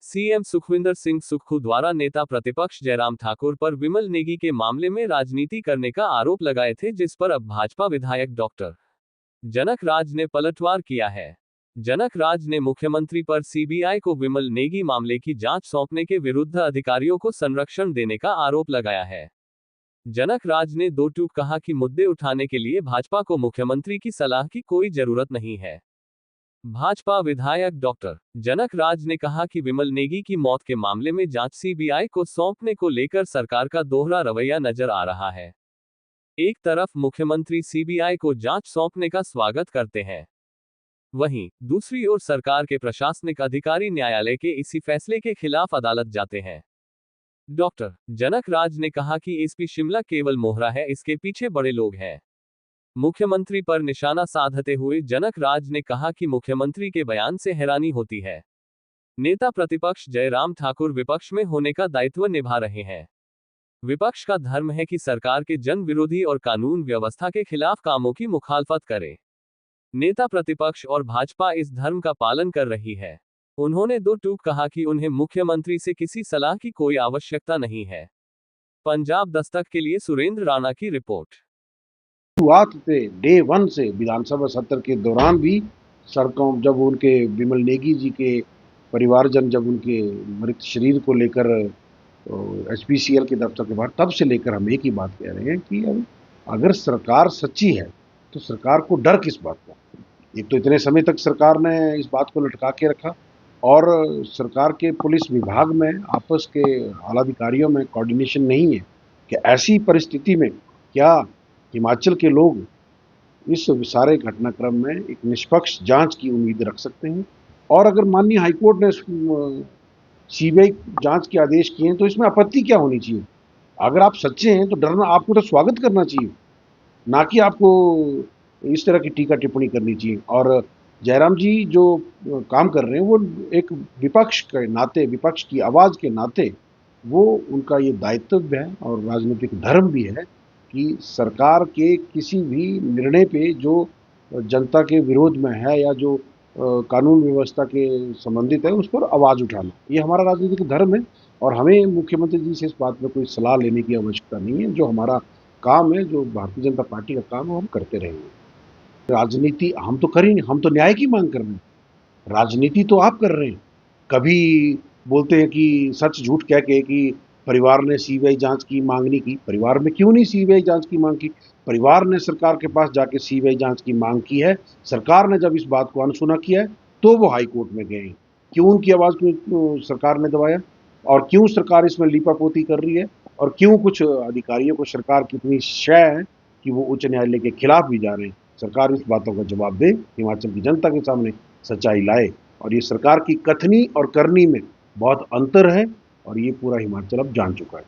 CM Sukhvinder Singh Sukhu द्वारा नेता प्रतिपक्ष जयराम ठाकुर पर विमल नेगी के मामले में राजनीति करने का आरोप लगाए थे, जिस पर अब भाजपा विधायक डॉक्टर जनक राज ने पलटवार किया है। जनक राज ने मुख्यमंत्री पर सीबीआई को विमल नेगी मामले की जांच सौंपने के विरुद्ध अधिकारियों को संरक्षण देने का आरोप लगाया है। जनक राज ने दो टूक कहा कि मुद्दे उठाने के लिए भाजपा को मुख्यमंत्री की सलाह की कोई जरूरत नहीं है। भाजपा विधायक डॉक्टर जनक राज ने कहा कि विमल नेगी की मौत के मामले में जांच सीबीआई को सौंपने को लेकर सरकार का दोहरा रवैया नजर आ रहा है। एक तरफ मुख्यमंत्री सीबीआई को जांच सौंपने का स्वागत करते हैं, वहीं दूसरी ओर सरकार के प्रशासनिक अधिकारी न्यायालय के इसी फैसले के खिलाफ अदालत जाते हैं। डॉक्टर जनक राज ने कहा कि एसपी शिमला केवल मोहरा है, इसके पीछे बड़े लोग हैं। मुख्यमंत्री पर निशाना साधते हुए जनक राज ने कहा कि मुख्यमंत्री के बयान से हैरानी होती है। नेता प्रतिपक्ष जयराम ठाकुर विपक्ष में होने का दायित्व निभा रहे हैं। विपक्ष का धर्म है कि सरकार के जन विरोधी और कानून व्यवस्था के खिलाफ कामों की मुखालफत करे। नेता प्रतिपक्ष और भाजपा इस धर्म का पालन कर रही है। उन्होंने दो टूक कहा कि उन्हें मुख्यमंत्री से किसी सलाह की कोई आवश्यकता नहीं है। पंजाब दस्तक के लिए सुरेंद्र राणा की रिपोर्ट। शुरुआत से डे 1 से विधानसभा सत्र के दौरान भी सड़कों जब उनके विमल नेगी जी के परिवारजन जब उनके मृत शरीर को लेकर एसपीसीएल के दफ्तर के बाहर, तब से लेकर हम एक ही बात कह रहे हैं कि अब अगर सरकार सच्ची है तो सरकार को डर किस बात का। एक तो इतने समय तक सरकार ने इस बात को लटका के रखा और सरकार के पुलिस विभाग में आपस के आला अधिकारियों में कोऑर्डिनेशन नहीं है कि ऐसी परिस्थिति में क्या हिमाचल के लोग इस सारे घटनाक्रम में एक निष्पक्ष जांच की उम्मीद रख सकते हैं। और अगर माननीय हाईकोर्ट ने सीबीआई जांच के आदेश किए हैं तो इसमें आपत्ति क्या होनी चाहिए। अगर आप सच्चे हैं तो डरना, आपको तो स्वागत करना चाहिए, ना कि आपको इस तरह की टीका टिप्पणी करनी चाहिए। और जयराम जी जो काम कर रहे हैं वो एक विपक्ष के नाते, विपक्ष की आवाज़ के नाते वो उनका ये दायित्व है और राजनीतिक धर्म भी है कि सरकार के किसी भी निर्णय पे जो जनता के विरोध में है या जो कानून व्यवस्था के संबंधित है उस पर आवाज़ उठाना, ये हमारा राजनीतिक धर्म है। और हमें मुख्यमंत्री जी से इस बात में कोई सलाह लेने की आवश्यकता नहीं है। जो हमारा काम है, जो भारतीय जनता पार्टी का काम है, हम करते रहेंगे। राजनीति हम तो कर ही नहीं, हम तो न्याय की मांग कर रहे हैं। राजनीति तो आप कर रहे हैं। कभी बोलते हैं कि सच झूठ कह के कि परिवार ने सीबीआई जांच की मांग नहीं की। परिवार में क्यों नहीं सीबीआई जांच की मांग की? परिवार ने सरकार के पास जाके सीबीआई जांच की मांग की है। सरकार ने जब इस बात को अनसुना किया है तो वो हाई कोर्ट में गए। क्यों उनकी आवाज़ को सरकार ने दबाया और क्यों सरकार इसमें लीपापोती कर रही है और क्यों कुछ अधिकारियों को सरकार की इतनी शय है कि वो उच्च न्यायालय के खिलाफ भी जा रहे हैं। सरकार इस बातों का जवाब दे, हिमाचल की जनता के सामने सच्चाई लाए। और ये सरकार की कथनी और करनी में बहुत अंतर है और ये पूरा हिमाचल अब जान चुका है।